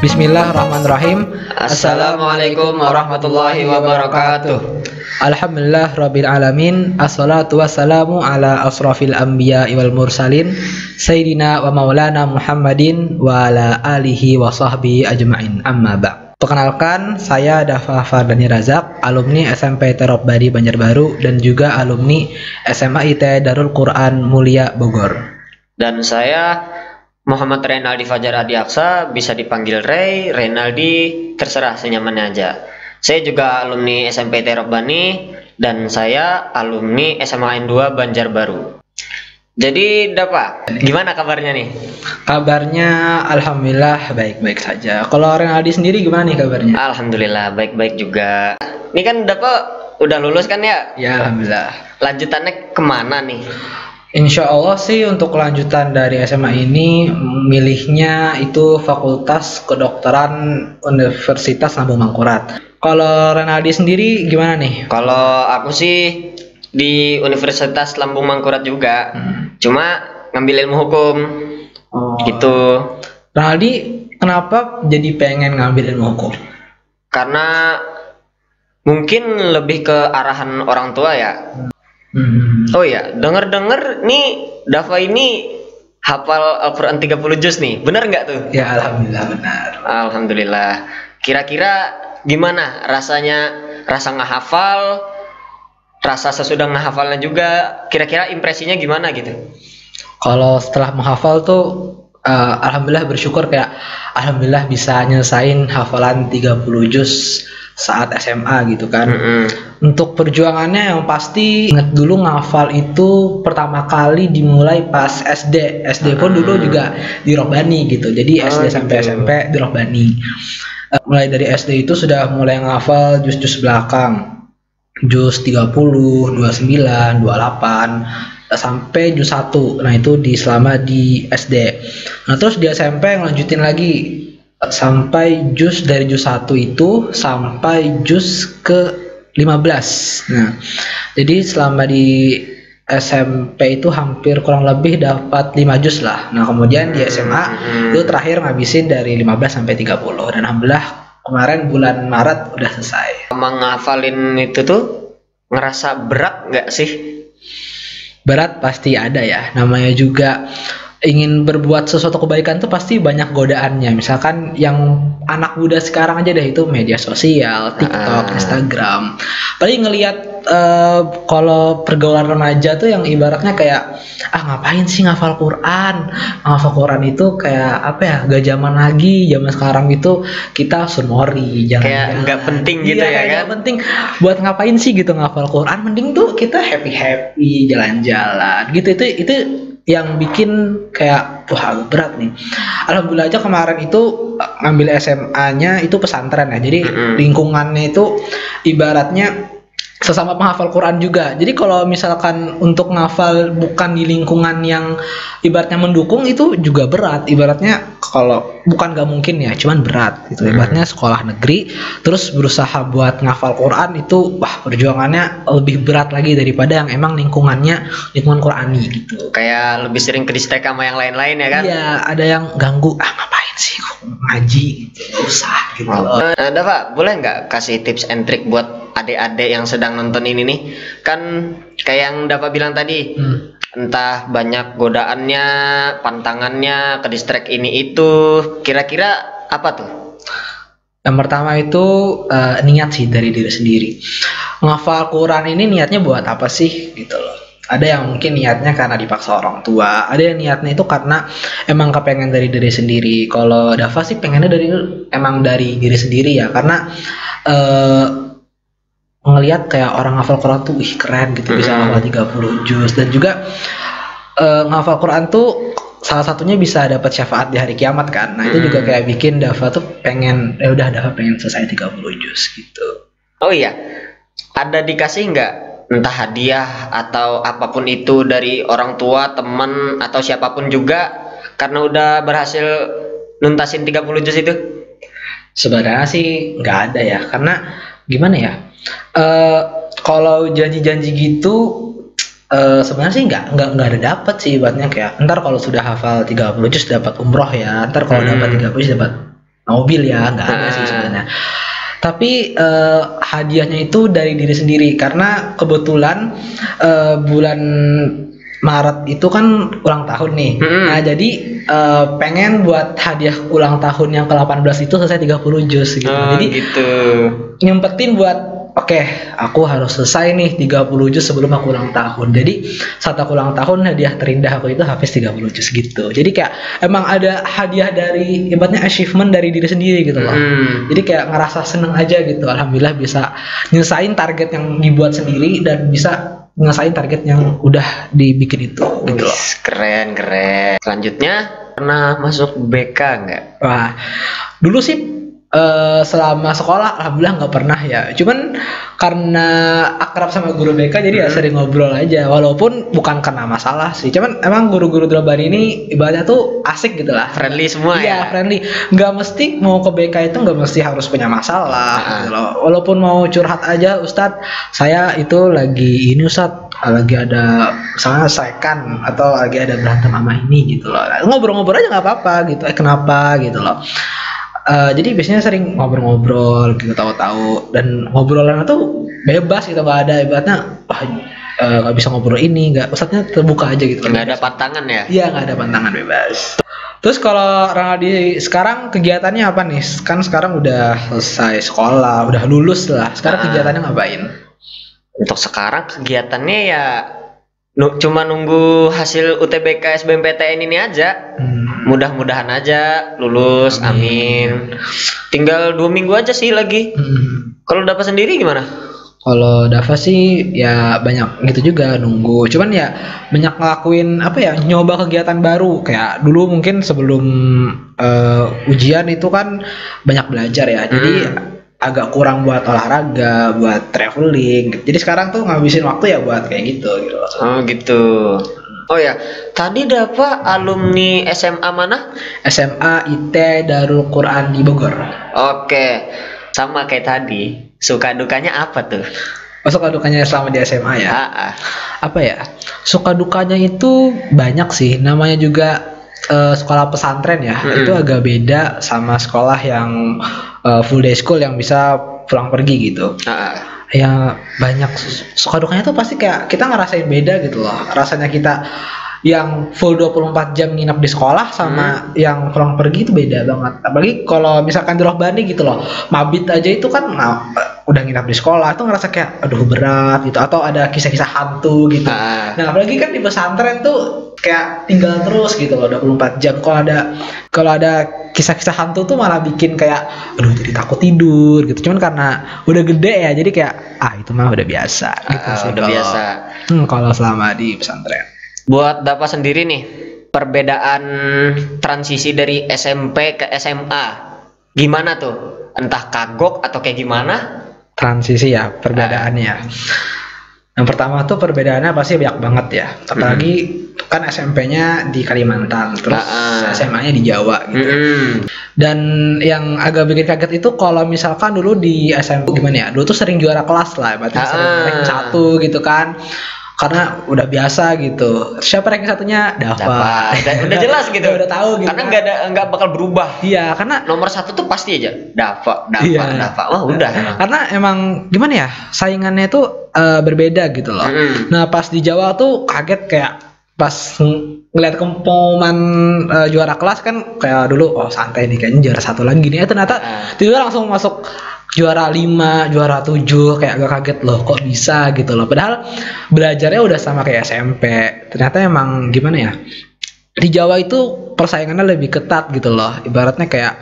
Bismillahirrahmanirrahim. Assalamualaikum warahmatullahi wabarakatuh. Alhamdulillah Rabbil Alamin. Assalatu wassalamu ala asrafil anbiya wal mursalin Sayyidina wa maulana Muhammadin wa ala alihi wa sahbihi ajma'in, amma ba'd. Perkenalkan, saya Dafa Fardani Razak, alumni SMP Terobadi Banjarbaru dan juga alumni SMA IT Darul Quran Mulia Bogor. Dan saya Muhammad Reynaldi Fajar Adiaksa, bisa dipanggil Reynaldi, terserah senyamannya aja. Saya juga alumni SMP Terobani dan saya alumni SMA N2 Banjarbaru. Jadi Dapa, gimana kabarnya nih? Kabarnya alhamdulillah baik-baik saja. Kalau Reynaldi sendiri gimana nih kabarnya? Alhamdulillah baik-baik juga. Ini kan Dapa udah lulus kan ya? Ya alhamdulillah. Lanjutannya kemana nih? Insya Allah sih untuk kelanjutan dari SMA ini milihnya itu Fakultas Kedokteran Universitas Lambung Mangkurat. Kalau Reynaldi sendiri gimana nih? Kalau aku sih di Universitas Lambung Mangkurat juga, cuma ngambil ilmu hukum. Gitu. Reynaldi kenapa jadi pengen ngambil ilmu hukum? Karena mungkin lebih ke arahan orang tua ya. Oh ya, denger-denger nih Dafa ini hafal Al-Quran 30 juz nih, bener nggak tuh? Ya alhamdulillah benar. Alhamdulillah. Kira-kira gimana rasanya, rasa ngehafal, rasa sesudah ngehafalnya juga, kira-kira impresinya gimana gitu? Kalau setelah menghafal tuh alhamdulillah bersyukur, kayak alhamdulillah bisa nyelesain hafalan 30 juz saat SMA gitu kan. Untuk perjuangannya yang pasti inget dulu ngafal itu pertama kali dimulai pas SD. SD pun dulu juga di Rohbani gitu. Jadi SD sampai SMP di Rohbani. Mulai dari SD itu sudah mulai ngafal juz-juz belakang. Juz 30, 29, 28 sampai juz 1. Nah, itu selama di SD. Nah, terus di SMP ngelanjutin lagi sampai dari juz 1 itu sampai juz ke 15. Nah, jadi selama di SMP itu hampir kurang lebih dapat 5 juz lah. Nah, kemudian di SMA itu terakhir ngabisin dari 15 sampai 30. Dan alhamdulillah kemarin bulan Maret udah selesai. Menghafalin itu tuh ngerasa berat nggak sih? Berat pasti ada ya. Namanya juga ingin berbuat sesuatu kebaikan tuh pasti banyak godaannya. Misalkan yang anak muda sekarang aja deh, itu media sosial, TikTok, Instagram. Paling ngelihat kalau pergaulan remaja tuh yang ibaratnya kayak ngapain sih ngafal Quran? Ngafal Quran itu kayak apa ya? Gak zaman lagi. Zaman sekarang itu kita sunmori, kayak nggak penting gitu ya kan? Gak penting. Buat ngapain sih gitu ngafal Quran? Mending tuh kita happy jalan-jalan gitu. Itu yang bikin kayak wah agak berat nih. Alhamdulillah aja kemarin itu ngambil SMA-nya itu pesantren ya. Jadi lingkungannya itu ibaratnya sesama penghafal Quran juga. Jadi kalau misalkan untuk ngafal bukan di lingkungan yang ibaratnya mendukung, itu juga berat. Ibaratnya kalau bukan gak mungkin ya, cuman berat gitu. Ibaratnya sekolah negeri terus berusaha buat ngafal Quran itu wah perjuangannya lebih berat lagi daripada yang emang lingkungan Qurani gitu. Kayak lebih sering ke distract sama yang lain-lain ya kan? Iya, ada yang ganggu, ngapain sih ngaji gitu, gak usah gitu. Dafa, boleh nggak kasih tips and trick buat adik-adik yang sedang nonton ini nih? Kan kayak yang Dafa bilang tadi, entah banyak godaannya, pantangannya, ke distract ini itu, kira-kira apa tuh? Yang pertama itu niat sih dari diri sendiri. Ngafal Quran ini niatnya buat apa sih gitu loh. Ada yang mungkin niatnya karena dipaksa orang tua, ada yang niatnya itu karena emang kepengen dari diri sendiri. Kalau Dafa sih pengennya emang dari diri sendiri ya, karena ngelihat kayak orang ngafal Quran tuh keren gitu, bisa ngafal 30 juz. Dan juga ngafal Quran tuh salah satunya bisa dapat syafaat di hari kiamat kan. Nah, itu juga kayak bikin Dafa tuh pengen Dafa pengen selesai 30 juz gitu. Oh iya, ada dikasih nggak entah hadiah atau apapun itu dari orang tua, teman atau siapapun juga karena udah berhasil nuntasin 30 juz itu? Sebenarnya sih nggak ada ya, karena gimana ya, kalau janji-janji gitu sebenarnya sih nggak ada dapat sih, ibaratnya kayak ntar kalau sudah hafal 30 juz dapat umroh ya, ntar kalau dapat 30 juz dapat mobil ya, nggak ada sih sebenarnya. Tapi hadiahnya itu dari diri sendiri karena kebetulan bulan Maret itu kan ulang tahun nih. Nah, jadi pengen buat hadiah ulang tahun yang ke-18 itu selesai 30 juz gitu. Jadi gitu. Nyempetin buat oke, aku harus selesai nih 30 juz sebelum aku ulang tahun. Jadi saat aku ulang tahun, hadiah terindah aku itu hafiz 30 juz gitu. Jadi kayak emang ada hadiah dari ibaratnya achievement dari diri sendiri gitu loh. Jadi kayak ngerasa seneng aja gitu. Alhamdulillah bisa nyelesain target yang dibuat sendiri dan bisa nyelesain target yang udah dibikin itu gitu loh. Keren. Selanjutnya pernah masuk BK nggak? Wah, dulu sih selama sekolah alhamdulillah nggak pernah ya, cuman karena akrab sama guru BK jadi ya sering ngobrol aja, walaupun bukan karena masalah sih, cuman emang guru-guru Drobani ini ibaratnya tuh asik gitu lah, friendly semua ya. Friendly, nggak mesti mau ke BK itu nggak mesti harus punya masalah gitu loh. Walaupun mau curhat aja, Ustadz saya itu lagi ini Ustadz lagi ada misalnya sekan atau lagi ada berantem sama ini gitu loh, ngobrol-ngobrol aja nggak apa-apa gitu, kenapa gitu loh. Jadi biasanya sering ngobrol-ngobrol gitu, tahu-tahu, dan ngobrolan itu bebas gitu, nggak ada ibaratnya nggak bisa ngobrol ini, nggak, ustadznya terbuka aja gitu, nggak ada pantangan ya? Iya, nggak ada pantangan, bebas. Terus kalau Ranaldi sekarang kegiatannya apa nih? Kan sekarang udah selesai sekolah, udah lulus lah, sekarang kegiatannya ngapain? Untuk sekarang kegiatannya ya cuma nunggu hasil UTBK SBMPTN ini aja. Mudah-mudahan aja lulus, amin. Tinggal 2 minggu aja sih lagi. Kalau Dava sendiri gimana? Kalau Dava sih ya banyak gitu juga nunggu. Cuman ya banyak ngelakuin apa ya, nyoba kegiatan baru. Kayak dulu mungkin sebelum ujian itu kan banyak belajar ya. Jadi agak kurang buat olahraga, buat traveling. Jadi sekarang tuh ngabisin waktu ya buat kayak gitu. Oh gitu. Oh ya, tadi Dava alumni SMA mana? SMA IT Darul Quran di Bogor. Oke, sama kayak tadi. Suka dukanya apa tuh? Suka dukanya selama di SMA ya? Apa ya? Suka dukanya itu banyak sih. Namanya juga sekolah pesantren ya. Itu agak beda sama sekolah yang full day school yang bisa pulang pergi gitu. Ya banyak suka dukanya tuh pasti kayak kita ngerasain beda gitu loh. Rasanya kita yang full 24 jam nginep di sekolah sama yang pulang pergi itu beda banget. Apalagi kalau misalkan di Rohbani gitu loh, mabit aja itu kan udah nginep di sekolah tuh ngerasa kayak aduh berat gitu, atau ada kisah-kisah hantu gitu. Nah apalagi kan di pesantren tuh kayak tinggal terus gitu loh 24 jam. Kalau ada kisah-kisah hantu tuh malah bikin kayak aduh jadi takut tidur gitu. Cuman karena udah gede ya jadi kayak itu mah udah biasa gitu sih. Udah biasa. Kalau selama di pesantren. Buat Dava sendiri nih, perbedaan transisi dari SMP ke SMA gimana tuh? Entah kagok atau kayak gimana? Transisi ya perbedaannya. Yang pertama tuh perbedaannya pasti banyak banget ya. Apalagi kan SMP-nya di Kalimantan, terus SMA-nya di Jawa gitu. Dan yang agak bikin kaget itu kalau misalkan dulu di SMP gimana ya? Dulu tuh sering juara kelas lah, berarti sering ranking 1 gitu kan. Karena udah biasa gitu. Siapa ranking satunya? Dava. Udah jelas gitu. Udah tahu gitu. Karena nggak bakal berubah. Iya, karena nomor 1 tuh pasti aja Dava. Wah udah. Karena emang gimana ya, saingannya tuh berbeda gitu loh. Nah pas di Jawa tuh kaget kayak pas ngeliat pengumuman juara kelas kan kayak dulu santai nih kayaknya juara 1 lagi nih. Ternyata tiba-tiba langsung masuk juara 5, juara 7, kayak agak kaget loh kok bisa gitu loh. Padahal belajarnya udah sama kayak SMP. Ternyata emang gimana ya, di Jawa itu persaingannya lebih ketat gitu loh. Ibaratnya kayak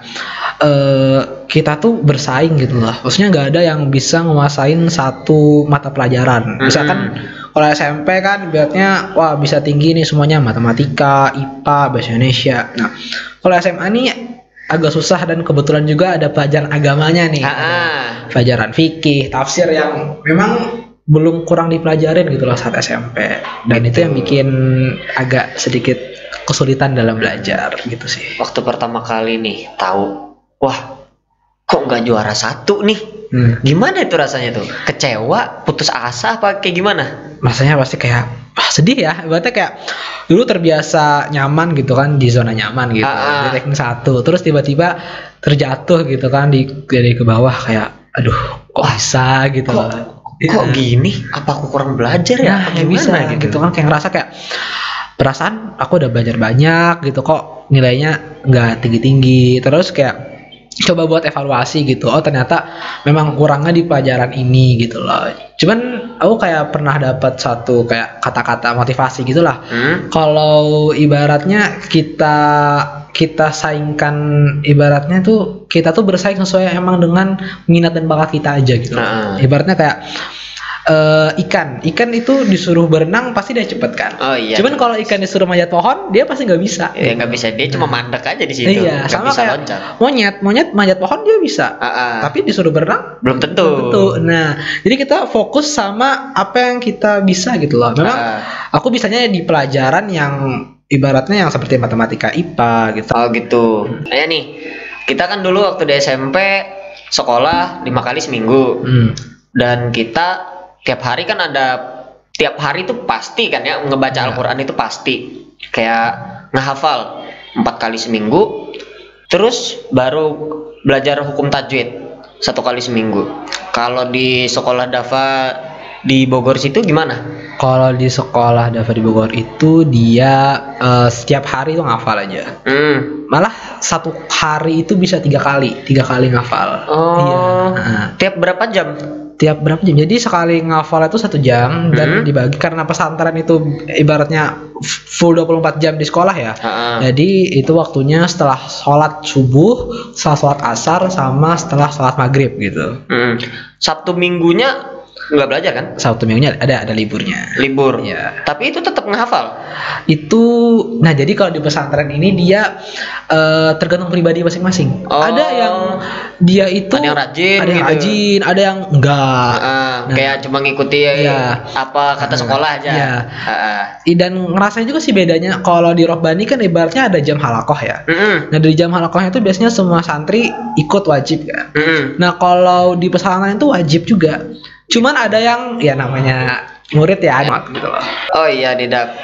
kita tuh bersaing gitu loh. Maksudnya nggak ada yang bisa nguasain satu mata pelajaran. Misalkan kalau SMP kan ibaratnya wah bisa tinggi nih semuanya, matematika, IPA, bahasa Indonesia. Nah kalau SMA nih agak susah, dan kebetulan juga ada pelajaran agamanya nih, pelajaran fikih, tafsir yang memang belum kurang dipelajarin gitu loh saat SMP, dan itu yang bikin agak sedikit kesulitan dalam belajar gitu sih. Waktu pertama kali nih tahu, wah kok nggak juara 1 nih, gimana itu rasanya tuh? Kecewa, putus asa, apa kayak gimana? Rasanya pasti kayak sedih ya, berarti kayak dulu terbiasa nyaman gitu kan, di zona nyaman gitu, di ranking 1, terus tiba-tiba terjatuh gitu kan dari ke bawah, kayak aduh kok bisa gitu loh. Kok gini? Apa aku kurang belajar ya? Kayak bisa gitu kan, kayak ngerasa kayak perasaan aku udah belajar banyak gitu, kok nilainya nggak tinggi-tinggi. Terus kayak coba buat evaluasi gitu, oh ternyata memang kurangnya di pelajaran ini gitu loh. Cuman aku kayak pernah dapat satu kayak kata-kata motivasi gitulah. Kalau ibaratnya kita saingkan, ibaratnya tuh kita tuh bersaing sesuai emang dengan minat dan bakat kita aja gitu. Ibaratnya kayak ikan itu disuruh berenang pasti dia cepet kan. Cuman kalau ikan disuruh manjat pohon dia pasti nggak bisa. Ya nggak bisa, dia cuma mandek aja di situ. Iya, sama bisa kayak loncat. monyet manjat pohon dia bisa. Tapi disuruh berenang belum tentu. Nah, jadi kita fokus sama apa yang kita bisa gitu loh. Memang aku bisanya di pelajaran yang ibaratnya yang seperti matematika, IPA gitu. Oh gitu. Nah nih, kita kan dulu waktu di SMP sekolah 5 kali seminggu. Dan kita tiap hari kan tiap hari itu pasti kan ya ngebaca Al-Quran itu pasti. Kayak ngehafal 4 kali seminggu. Terus baru belajar hukum tajwid 1 kali seminggu. Kalau di sekolah Dafa di Bogor situ gimana? Kalau di sekolah Dafa di Bogor itu dia setiap hari itu ngafal aja. Malah 1 hari itu bisa 3 kali ngafal. Tiap berapa jam? Tiap berapa jam? Jadi sekali ngafal itu 1 jam dan dibagi karena pesantren itu ibaratnya full 24 jam di sekolah ya. Jadi itu waktunya setelah sholat subuh, setelah sholat asar, sama setelah sholat maghrib gitu. Sabtu minggunya nggak belajar kan? Sabtu minggunya ada liburnya. Libur. Ya. Tapi itu tetap ngehafal. Itu, nah jadi kalau di pesantren ini dia tergantung pribadi masing-masing. Ada yang dia itu ada yang rajin, ada yang enggak. Kayak cuma ngikuti apa kata sekolah aja. Dan ngerasain juga sih bedanya. Kalau di Robbani kan ibaratnya ada jam halakoh ya. Nah dari jam halakohnya itu biasanya semua santri ikut wajib kan. Nah kalau di pesantren itu wajib juga. Cuman ada yang ya namanya murid ya gitu loh. Oh iya Didak.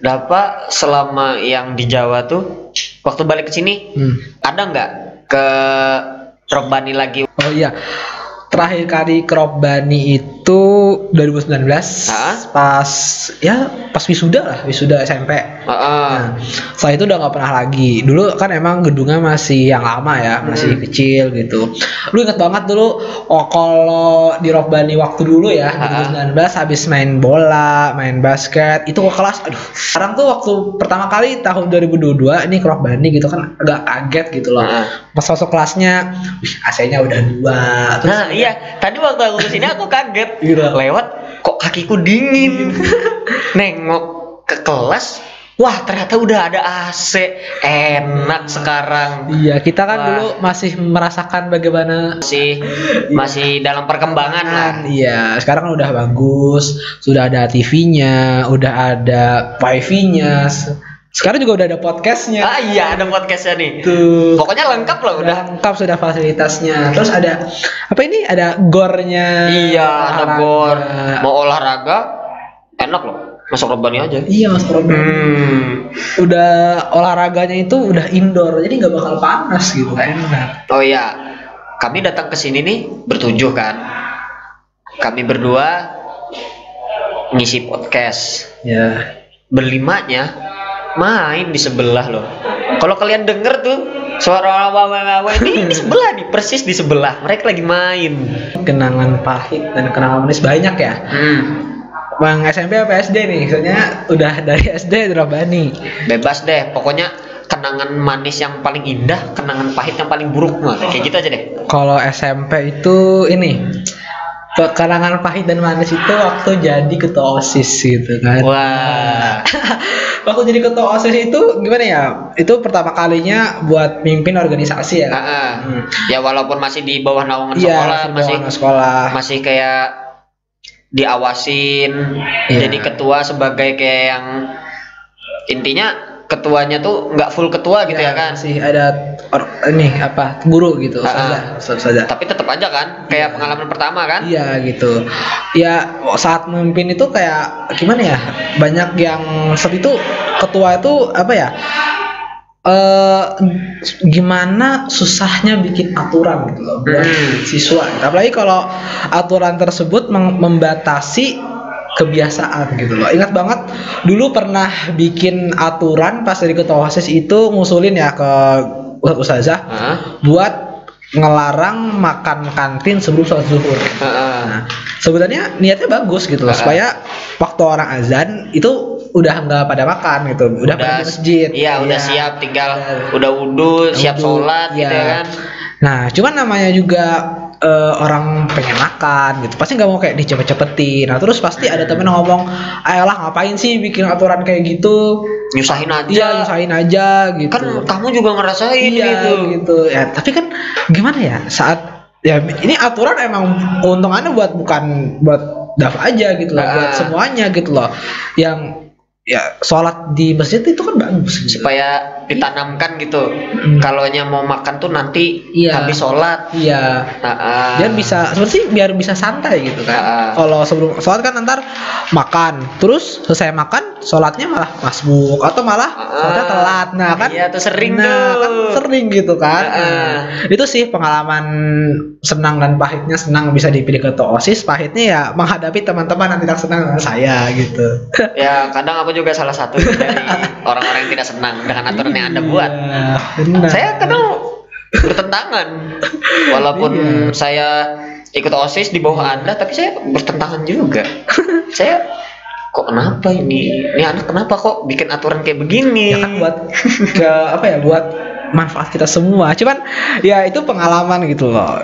Dapat selama yang di Jawa tuh waktu balik ke sini ada nggak ke Robbani lagi? Oh iya. Terakhir kali ke Robbani itu 2019 pas wisuda SMP. Nah, setelah itu udah nggak pernah lagi. Dulu kan emang gedungnya masih yang lama ya, masih kecil gitu. Lu inget banget dulu, kalau di Robbani waktu dulu ya 2019 habis main bola, main basket, itu ke kelas. Aduh, sekarang tuh waktu pertama kali tahun 2022 ini ke Robbani gitu kan agak kaget gitu loh. Pas masuk kelasnya, AC-nya udah 2. Terus iya, tadi waktu aku kesini aku kaget. Lewat kok kakiku dingin. Nengok ke kelas, wah ternyata udah ada AC, enak sekarang. Iya, kita kan dulu masih merasakan bagaimana masih dalam perkembangan lah. Iya, sekarang kan udah bagus, sudah ada TV-nya, udah ada Wi-Fi-nya. Sekarang juga udah ada podcastnya. Iya, ada podcastnya nih. Tuh. Pokoknya lengkap loh, udah lengkap sudah fasilitasnya. Terus ada apa ini? Ada gornya. Iya, ada gor. Mau olahraga, enak loh. Masuk Robbani aja. Iya, masuk Robbani. Udah olahraganya itu udah indoor, jadi nggak bakal panas gitu, enak. Oh iya, kami datang ke sini nih bertujuh kan. Kami berdua ngisi podcast. Ya. Berlimanya main di sebelah loh. Kalau kalian denger tuh suara wawa ini di sebelah nih, persis di sebelah. Mereka lagi main. Kenangan pahit dan kenangan manis banyak ya. Bang SMP apa SD nih? Soalnya udah dari SD di Robbani. Bebas deh, pokoknya kenangan manis yang paling indah, kenangan pahit yang paling buruk. Kayak gitu aja deh. Kalau SMP itu ini kenangan pahit dan manis itu waktu jadi ketua OSIS gitu kan. Wah. Waktu jadi ketua OSIS itu gimana ya? Itu pertama kalinya buat mimpin organisasi ya. Ya walaupun masih di bawah naungan sekolah, masih kayak diawasin. Jadi ketua sebagai kayak yang intinya ketuanya tuh nggak full ketua gitu ya kan. Masih ada ini apa guru gitu, ustazah. Tapi tetap aja kan kayak pengalaman pertama kan? Iya gitu. Ya saat memimpin itu kayak gimana ya? Banyak yang saat itu ketua itu apa ya? Gimana susahnya bikin aturan gitu loh buat siswa. Apalagi kalau aturan tersebut membatasi kebiasaan gitu loh. Ingat banget dulu pernah bikin aturan pas dari ketua OSIS itu ngusulin ya ke ustazah buat ngelarang makan kantin sebelum sholat zuhur. Nah, sebenarnya niatnya bagus gitu loh supaya waktu orang azan itu udah nggak pada makan gitu, udah pada di masjid. Iya, udah siap, tinggal udah wudu, siap sholat gitu ya kan. Nah, cuman namanya juga orang pengen makan gitu, pasti nggak mau kayak dicepet-cepetin. Nah terus pasti ada temen ngomong, ayolah ngapain sih bikin aturan kayak gitu, nyusahin aja. Iya, nyusahin aja gitu. Kan kamu juga ngerasain gitu. Ya tapi kan gimana ya, saat ya ini aturan emang keuntungannya bukan buat Daf aja gitu loh, buat semuanya gitu loh. Yang ya sholat di masjid itu kan bagus gitu. Supaya ditanamkan gitu. Kalaunya mau makan tuh nanti habis sholat. Iya. Biar bisa seperti biar bisa santai gitu kan. Kalau sebelum sholat kan ntar makan, terus selesai makan sholatnya malah masbuk atau malah sholatnya telat. Nah kan. Iya tuh sering kan sering gitu kan. Itu sih pengalaman senang dan pahitnya. Senang bisa dipilih ketua OSIS, pahitnya ya menghadapi teman-teman yang tidak senang dengan saya gitu. Ya kadang aku juga salah satu dari orang-orang yang tidak senang dengan aturan yang Anda buat. Benar. Saya kadang bertentangan, walaupun saya ikut OSIS di bawah Anda, tapi saya bertentangan juga. Saya kok kenapa ini anak kenapa kok bikin aturan kayak begini? Ya kan buat buat manfaat kita semua. Cuman ya itu pengalaman gitu loh.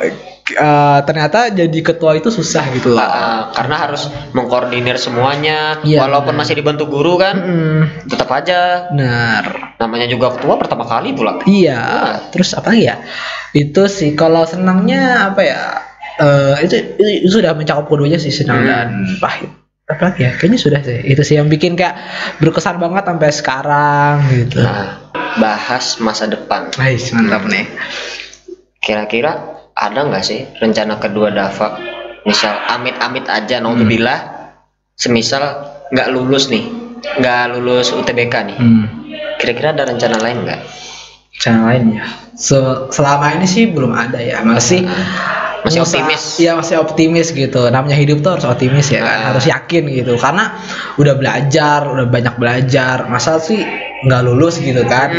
Ternyata jadi ketua itu susah gitu loh. Karena harus mengkoordinir semuanya, walaupun masih dibantu guru kan, tetap aja. Benar. Namanya juga ketua pertama kali pula. Iya. Terus apa ya? Itu sih kalau senangnya apa ya? Itu sudah mencakup keduanya sih, senang dan pahit. Apalagi ya? Kayaknya sudah sih. Itu sih yang bikin kayak berkesan banget sampai sekarang gitu. Nah, bahas masa depan. Mantap nih. Kira-kira ada nggak sih rencana kedua Dava? Misal amit-amit aja, naudzubillah, semisal nggak lulus UTBK nih, kira-kira ada rencana lain nggak? Rencana lain ya? Selama ini sih belum ada ya, masih optimis. Iya, masih optimis gitu. Namanya hidup tuh harus optimis ya kan, harus yakin gitu. Karena udah banyak belajar, masa sih nggak lulus gitu kan?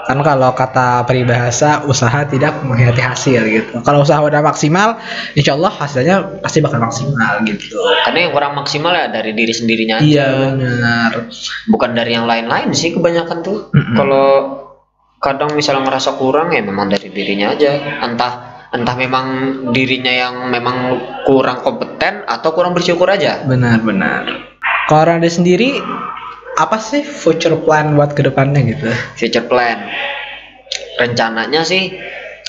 Kan kalau kata peribahasa, usaha tidak mengkhianati hasil gitu. Kalau usaha udah maksimal, insya Allah hasilnya pasti bakal maksimal gitu. Karena yang kurang maksimal ya dari diri sendirinya aja. Iya benar. Bukan dari yang lain-lain sih kebanyakan tuh. Kalau kadang misalnya ngerasa kurang ya memang dari dirinya aja. Entah memang dirinya yang memang kurang kompeten atau kurang bersyukur aja. Benar. Kalau orang dia sendiri, apa sih future plan buat kedepannya gitu? Future plan, rencananya sih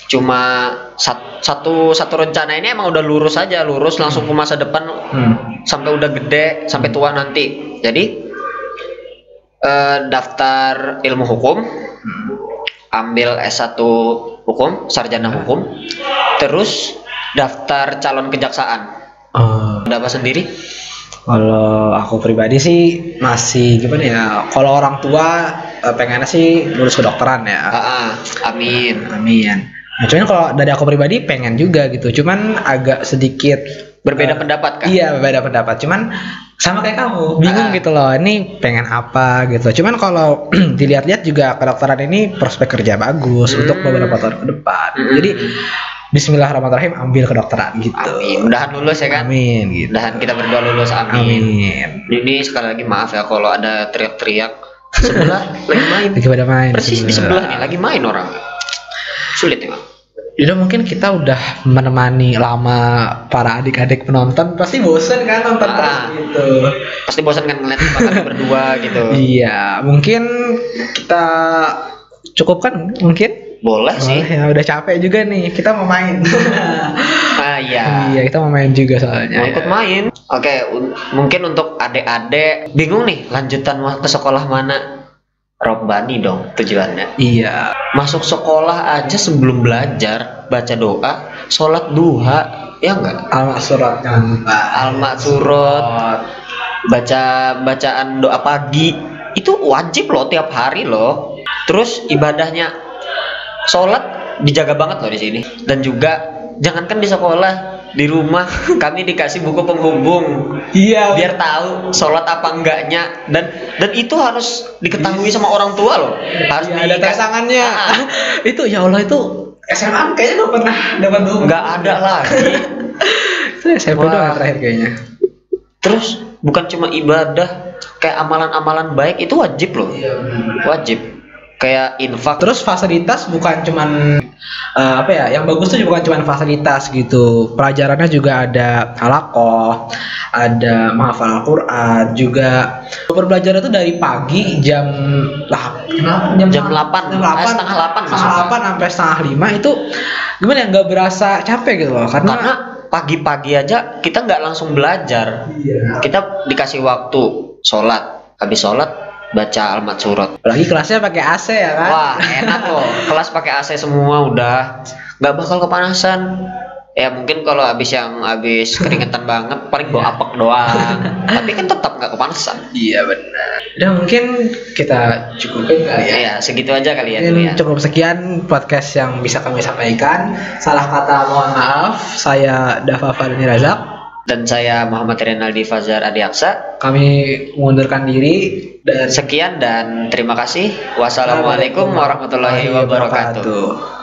cuma satu rencana ini emang udah lurus langsung ke masa depan, sampai udah gede, sampai tua nanti. Jadi daftar ilmu hukum, ambil S1 hukum, sarjana hukum, terus daftar calon kejaksaan. Udah apa sendiri? Kalau aku pribadi sih masih gimana ya, kalau orang tua pengennya sih lulus kedokteran ya. Amin. Nah, cuman kalau dari aku pribadi pengen juga gitu, cuman agak sedikit berbeda pendapat kan? Iya, berbeda pendapat. Cuman sama kayak kamu, bingung gitu loh, ini pengen apa gitu. Cuman kalau dilihat-lihat juga kedokteran ini prospek kerja bagus untuk beberapa tahun ke depan. Jadi Bismillahirrahmanirrahim, ambil kedokteran gitu. Amin. Mudahan lulus ya kan? Amin gitu. Mudahan kita berdua lulus, amin. Ini sekali lagi maaf ya kalau ada teriak-teriak sebelah lagi main. Persis di sebelah nih lagi main orang. Sulit ya. Jadi mungkin kita udah menemani lama para adik-adik penonton, pasti bosan kan nonton terus gitu. Pasti bosan kan ngeliat kami berdua gitu. Iya, mungkin kita cukupkan mungkin. Boleh sih. Ya udah capek juga nih, kita mau main. Iya, kita mau main juga soalnya. Mau ikut main. Oke, mungkin untuk adik-adik bingung nih lanjutan ke sekolah mana. robbani dong tujuannya. Iya. Masuk sekolah aja sebelum belajar baca doa, sholat duha, ya enggak? Alma surat jangan lupa. Alma surat, baca bacaan doa pagi itu wajib loh tiap hari loh. Terus ibadahnya sholat dijaga banget loh di sini. Dan juga jangankan di sekolah, di rumah kami dikasih buku penghubung. Iya. Biar tahu sholat apa enggaknya, dan itu harus diketahui sama orang tua loh. Harus ada tantangannya. Itu ya Allah, itu SMA kayaknya nggak pernah dapat buku. Nggak ada lagi. Itu SMP doang terakhir kayaknya. Terus bukan cuma ibadah, kayak amalan-amalan baik itu wajib loh. Iya, benar. Wajib. Kayak infak. Terus fasilitas bukan cuman apa ya? Yang bagus tuh bukan cuman fasilitas gitu. Pelajarannya juga ada halaqah, ada menghafal Al-Qur'an, juga pembelajaran itu dari pagi jam 8 setengah 8 sampai setengah 5 itu gimana ya, nggak berasa capek gitu loh, karena pagi-pagi aja kita nggak langsung belajar. Iya. Kita dikasih waktu sholat, habis sholat baca almat surat. Apalagi kelasnya pakai AC ya kan? Wah enak loh, kelas pakai AC semua, udah nggak bakal kepanasan. Ya mungkin kalau habis keringetan banget paling bawa apek doang, tapi kan tetap nggak kepanasan. Iya benar. Udah mungkin kita cukupin kali ya. Iya segitu aja kali ya. Mungkin cukup sekian podcast yang bisa kami sampaikan. Salah kata mohon maaf. Saya Dava Fadni Razak dan saya Muhammad Renaldi Fajar Adiaksa. Kami mengundurkan diri dan sekian dan terima kasih. Wassalamualaikum warahmatullahi wabarakatuh.